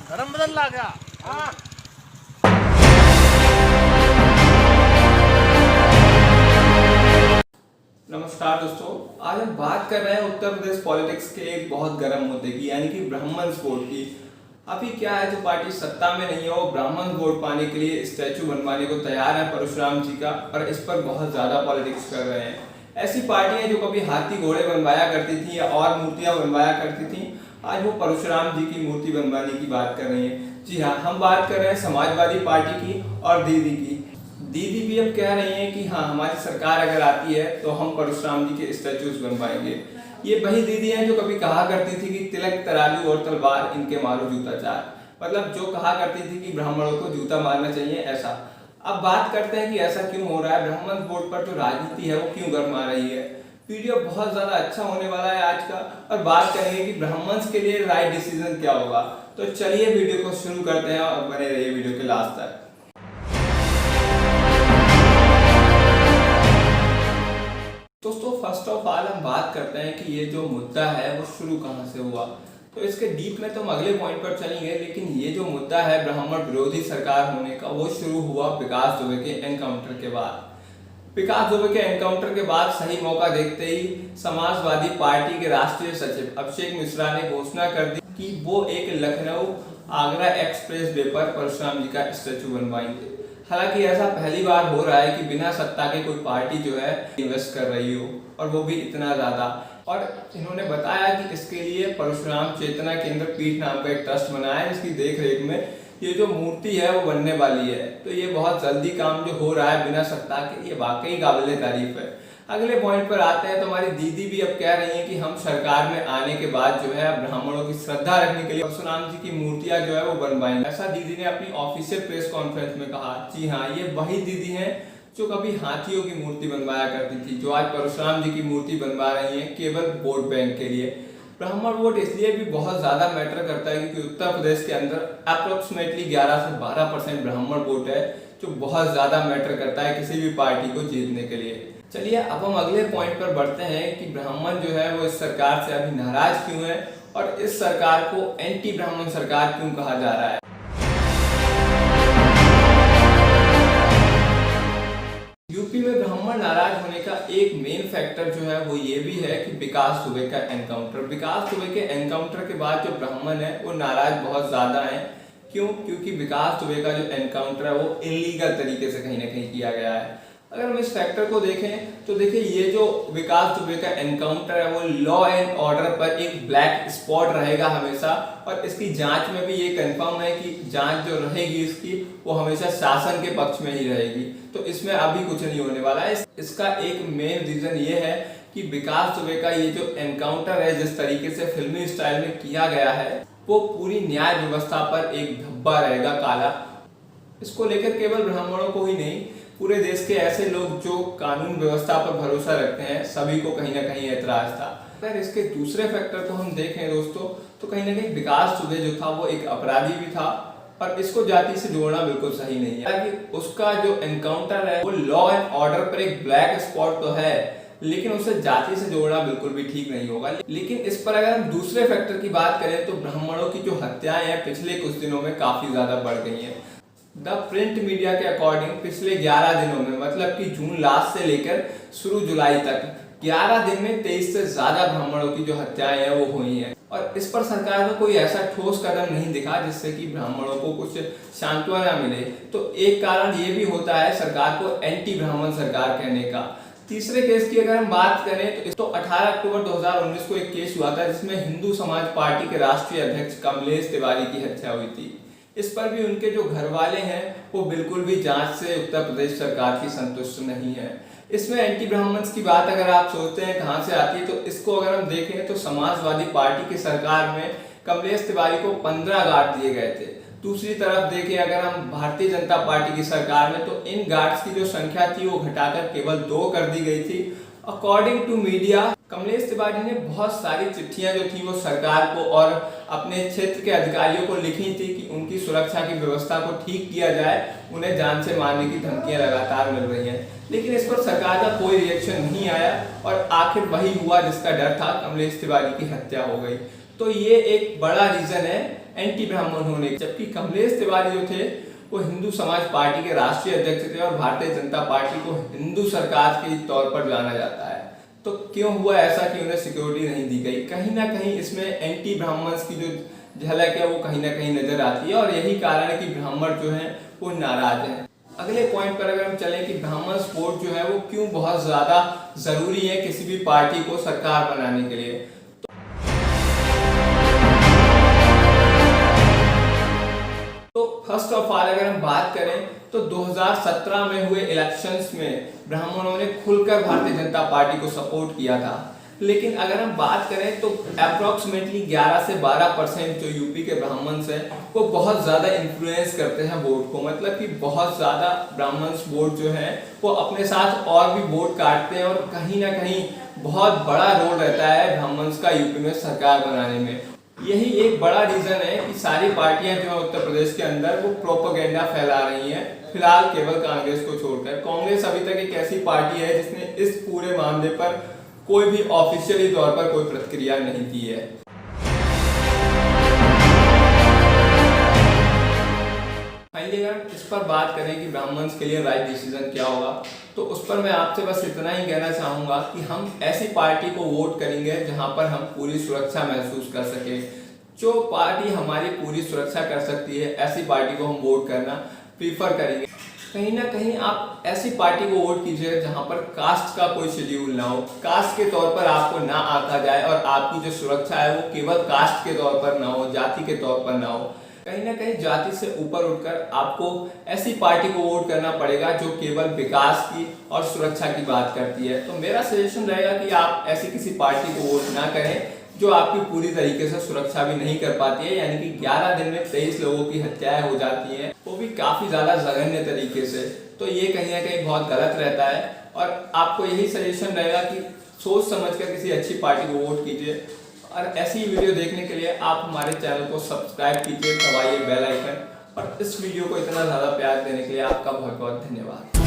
गरम बदल ला गया। नमस्कार दोस्तों, आज हम बात कर रहे हैं उत्तर प्रदेश पॉलिटिक्स के एक बहुत गर्म मुद्दे की, यानी कि ब्राह्मण्स वोट की। अभी क्या है, जो पार्टी सत्ता में नहीं है वो ब्राह्मण वोट पाने के लिए स्टैचू बनवाने को तैयार है परशुराम जी का, और इस पर बहुत ज्यादा पॉलिटिक्स कर रहे हैं। ऐसी पार्टियां जो कभी हाथी घोड़े बनवाया करती थी या और मूर्तियां बनवाया करती थी, आज वो परशुराम जी की मूर्ति बनवाने की बात कर रही है। जी हाँ, हम बात कर रहे हैं समाजवादी पार्टी की और दीदी की। दीदी भी अब कह रही हैं कि हाँ, हमारी सरकार अगर आती है तो हम परशुराम जी के स्टैचूज बनवाएंगे। ये वही दीदी हैं जो कभी कहा करती थी कि तिलक तराजू और तलवार इनके मारो जूता चार, मतलब जो कहा करती थी कि ब्राह्मणों को जूता मारना चाहिए, ऐसा। अब बात करते हैं कि ऐसा क्यों हो रहा है, ब्राह्मण वोट पर जो राजनीति है वो क्यों गर्मा रही है। वीडियो बहुत ज्यादा अच्छा होने वाला है आज का, और बात करेंगे कि ब्राह्मण्स के लिए राइट डिसीजन क्या होगा। तो चलिए वीडियो को शुरू करते हैं और बने रहिए वीडियो के लास्ट तक। दोस्तों, फर्स्ट ऑफ ऑल हम बात करते हैं कि ये जो मुद्दा है वो शुरू कहाँ से हुआ। तो इसके डीप में तो हम अगले पॉइंट पर चलेंगे, लेकिन ये जो मुद्दा है ब्राह्मण विरोधी सरकार होने का, वो शुरू हुआ विकास दुबे के एनकाउंटर के बाद। विकास दुबे के एनकाउंटर के बाद सही मौका देखते ही समाजवादी पार्टी के राष्ट्रीय सचिव अभिषेक मिश्रा ने घोषणा कर दी कि वो एक लखनऊ आगरा एक्सप्रेस वे पर परशुराम जी का स्टैचू बनवाएंगे। हालांकि ऐसा पहली बार हो रहा है कि बिना सत्ता के कोई पार्टी जो है इन्वेस्ट कर रही हो, और वो भी इतना ज्यादा। और इन्होंने बताया कि इसके लिए परशुराम चेतना केंद्र पीठ नाम का एक ट्रस्ट बनाया है, जिसकी देख रेख में ये जो मूर्ति है वो बनने वाली है। तो ये बहुत जल्दी काम जो हो रहा है बिना सत्ता के, ये वाकई काबिले तारीफ है। अगले पॉइंट पर आते हैं तो हमारी दीदी भी अब कह रही हैं कि हम सरकार में आने के बाद जो है ब्राह्मणों की श्रद्धा रखने के लिए परशुराम जी की मूर्तियां जो है वो बनवाएंगे। ऐसा दीदी ने अपनी ऑफिशियल प्रेस कॉन्फ्रेंस में कहा। जी हाँ, ये वही दीदी हैं जो कभी हाथियों की मूर्ति बनवाया करती थी, जो आज परशुराम जी की मूर्ति बनवा रही है केवल वोट बैंक के लिए। ब्राह्मण वोट इसलिए भी बहुत ज्यादा मैटर करता है क्योंकि उत्तर प्रदेश के अंदर अप्रोक्सीमेटली 11 से 12% ब्राह्मण वोट है, जो बहुत ज्यादा मैटर करता है किसी भी पार्टी को जीतने के लिए। चलिए अब हम अगले पॉइंट पर बढ़ते हैं कि ब्राह्मण जो है वो इस सरकार से अभी नाराज क्यों है, और इस सरकार को एंटी ब्राह्मण सरकार क्यों कहा जा रहा है। यूपी में ब्राह्मण नाराज होने का एक मेन फैक्टर जो है वो ये भी है कि विकास दुबे का एनकाउंटर। विकास दुबे के एनकाउंटर के बाद जो ब्राह्मण है वो नाराज बहुत ज्यादा है। क्यों? क्योंकि विकास दुबे का जो एनकाउंटर है वो इलीगल तरीके से कहीं ना कहीं किया गया है। अगर हम इस फैक्टर को देखें तो देखिए, ये जो विकास दुबे का एनकाउंटर है वो लॉ एंड ऑर्डर पर एक ब्लैक स्पॉट रहेगा हमेशा, और इसकी जांच में भी ये कंफर्म है कि जांच जो रहेगी इसकी वो हमेशा शासन के पक्ष में ही रहेगी। तो इसमें अभी कुछ नहीं होने वाला है। इसका एक मेन रीजन ये है कि विकास दुबे का ये जो एनकाउंटर है, जिस तरीके से फिल्मी स्टाइल में किया गया है, वो पूरी न्याय व्यवस्था पर एक धब्बा रहेगा काला। इसको लेकर केवल ब्राह्मणों को ही नहीं, पूरे देश के ऐसे लोग जो कानून व्यवस्था पर भरोसा रखते हैं, सभी को कहीं ना कहीं ऐतराज था। अगर इसके दूसरे फैक्टर को हम देखें दोस्तों, तो कहीं ना कहीं विकास दुबे जो था वो एक अपराधी भी था, और इसको जाति से जोड़ना बिल्कुल सही नहीं है। कि उसका जो एनकाउंटर है वो लॉ एंड ऑर्डर पर एक ब्लैक स्पॉट तो है, लेकिन उसे जाति से जोड़ना बिल्कुल भी ठीक नहीं होगा। लेकिन इस पर अगर हम दूसरे फैक्टर की बात करें तो ब्राह्मणों की जो हत्याएं हैं पिछले कुछ दिनों में काफी ज्यादा बढ़ गई हैं। द प्रिंट मीडिया के अकॉर्डिंग पिछले 11 दिनों में, मतलब कि जून लास्ट से लेकर शुरू जुलाई तक 11 दिन में 23 से ज्यादा ब्राह्मणों की जो हत्याएं हैं वो हुई हैं, और इस पर सरकार को कोई ऐसा ठोस कदम नहीं दिखा जिससे कि ब्राह्मणों को कुछ सांत्वना मिले। तो एक कारण ये भी होता है सरकार को एंटी ब्राह्मण सरकार कहने का। तीसरे केस की अगर हम बात करें तो 18 अक्टूबर 2019 को एक केस हुआ था जिसमें हिंदू समाज पार्टी के राष्ट्रीय अध्यक्ष कमलेश तिवारी की हत्या हुई थी। इस पर भी उनके जो घर वाले हैं वो बिल्कुल भी जांच से उत्तर प्रदेश सरकार की संतुष्ट नहीं है। इसमें एंटी ब्राह्मण्स की बात अगर आप सोचते हैं कहां से आती है, तो इसको अगर हम देखें तो समाजवादी पार्टी की सरकार में कमलेश तिवारी को 15 गार्ड दिए गए थे। दूसरी तरफ देखें अगर हम भारतीय जनता पार्टी की सरकार में, तो इन गार्ड्स की जो संख्या थी वो घटाकर केवल 2 कर दी गई थी। According to media Kamlesh Tiwari ने बहुत सारी चिट्ठियां जो थी वो सरकार को और अपने क्षेत्र के अधिकारियों को लिखी थी कि उनकी सुरक्षा की व्यवस्था को ठीक किया जाए, उन्हें जान से मारने की धमकियां लगातार मिल रही हैं, लेकिन इस पर सरकार का कोई रिएक्शन नहीं आया और आखिर वही हुआ जिसका डर था, कमलेश तिवारी की हत्या हो गई। तो ये एक बड़ा रीजन है एंटी ब्राह्मण होने, जबकि कमलेश तिवारी जो थे वो हिंदू समाज पार्टी के राष्ट्रीय अध्यक्ष थे और भारतीय जनता पार्टी को हिंदू सरकार के तौर पर जाना जाता है। तो क्यों हुआ ऐसा कि उन्हें सिक्योरिटी नहीं दी गई? कहीं ना कहीं इसमें एंटी ब्राह्मण्स की जो झलक है वो कहीं ना कहीं नजर आती है और यही कारण है कि ब्राह्मण जो हैं वो नाराज हैं। अगले पॉइंट पर अगर हम चलें कि ब्राह्मण सपोर्ट जो है वो क्यों बहुत ज्यादा जरूरी है किसी भी पार्टी को सरकार बनाने के लिए, तो फर्स्ट ऑफ ऑल अगर हम बात करें तो 2017 में हुए इलेक्शंस में ब्राह्मणों ने खुलकर भारतीय जनता पार्टी को सपोर्ट किया था। लेकिन अगर हम बात करें तो अप्रोक्सीमेटली 11 से 12% जो यूपी के ब्राह्मण्स हैं वो बहुत ज़्यादा इन्फ्लुएंस करते हैं वोट को, मतलब कि बहुत ज़्यादा ब्राह्मण्स वोट जो है वो अपने साथ और भी वोट काटते हैं और कहीं ना कहीं बहुत बड़ा रोल रहता है ब्राह्मण्स का यूपी में सरकार बनाने में। यही एक बड़ा रीजन है कि सारी पार्टियां जो है उत्तर प्रदेश के अंदर वो प्रोपेगेंडा फैला रही हैं, फिलहाल केवल कांग्रेस को छोड़कर। कांग्रेस अभी तक एक ऐसी पार्टी है जिसने इस पूरे मामले पर कोई भी ऑफिशियली तौर पर कोई प्रतिक्रिया नहीं दी है। फाइनली अगर इस पर बात करें कि ब्राह्मण्स के लिए राइट डिसीजन क्या होगा, तो उस पर मैं आपसे बस इतना ही कहना चाहूँगा कि हम ऐसी पार्टी को वोट करेंगे जहां पर हम पूरी सुरक्षा महसूस कर सकें। जो पार्टी हमारी पूरी सुरक्षा कर सकती है ऐसी पार्टी को हम वोट करना प्रीफर करेंगे। कहीं ना कहीं आप ऐसी पार्टी को वोट कीजिए जहां पर कास्ट का कोई शेड्यूल ना हो, कास्ट के तौर पर आपको ना आंका जाए और आपकी जो सुरक्षा है वो केवल कास्ट के तौर पर ना हो, जाति के तौर पर ना हो। कहीं ना कहीं जाति से ऊपर उठकर आपको ऐसी पार्टी को वोट करना पड़ेगा जो केवल विकास की और सुरक्षा की बात करती है। तो मेरा सजेशन रहेगा कि आप ऐसी किसी पार्टी को वोट ना करें जो आपकी पूरी तरीके से सुरक्षा भी नहीं कर पाती है, यानी कि 11 दिन में 23 लोगों की हत्याएं हो जाती हैं, वो भी काफी ज्यादा जघन्य तरीके से। तो ये कहीं ना कहीं बहुत गलत रहता है और आपको यही सजेशन रहेगा कि सोच समझकर किसी अच्छी पार्टी को वोट कीजिए। और ऐसी वीडियो देखने के लिए आप हमारे चैनल को सब्सक्राइब कीजिए, दबाइए बेल आइकन, और इस वीडियो को इतना ज़्यादा प्यार देने के लिए आपका बहुत बहुत धन्यवाद।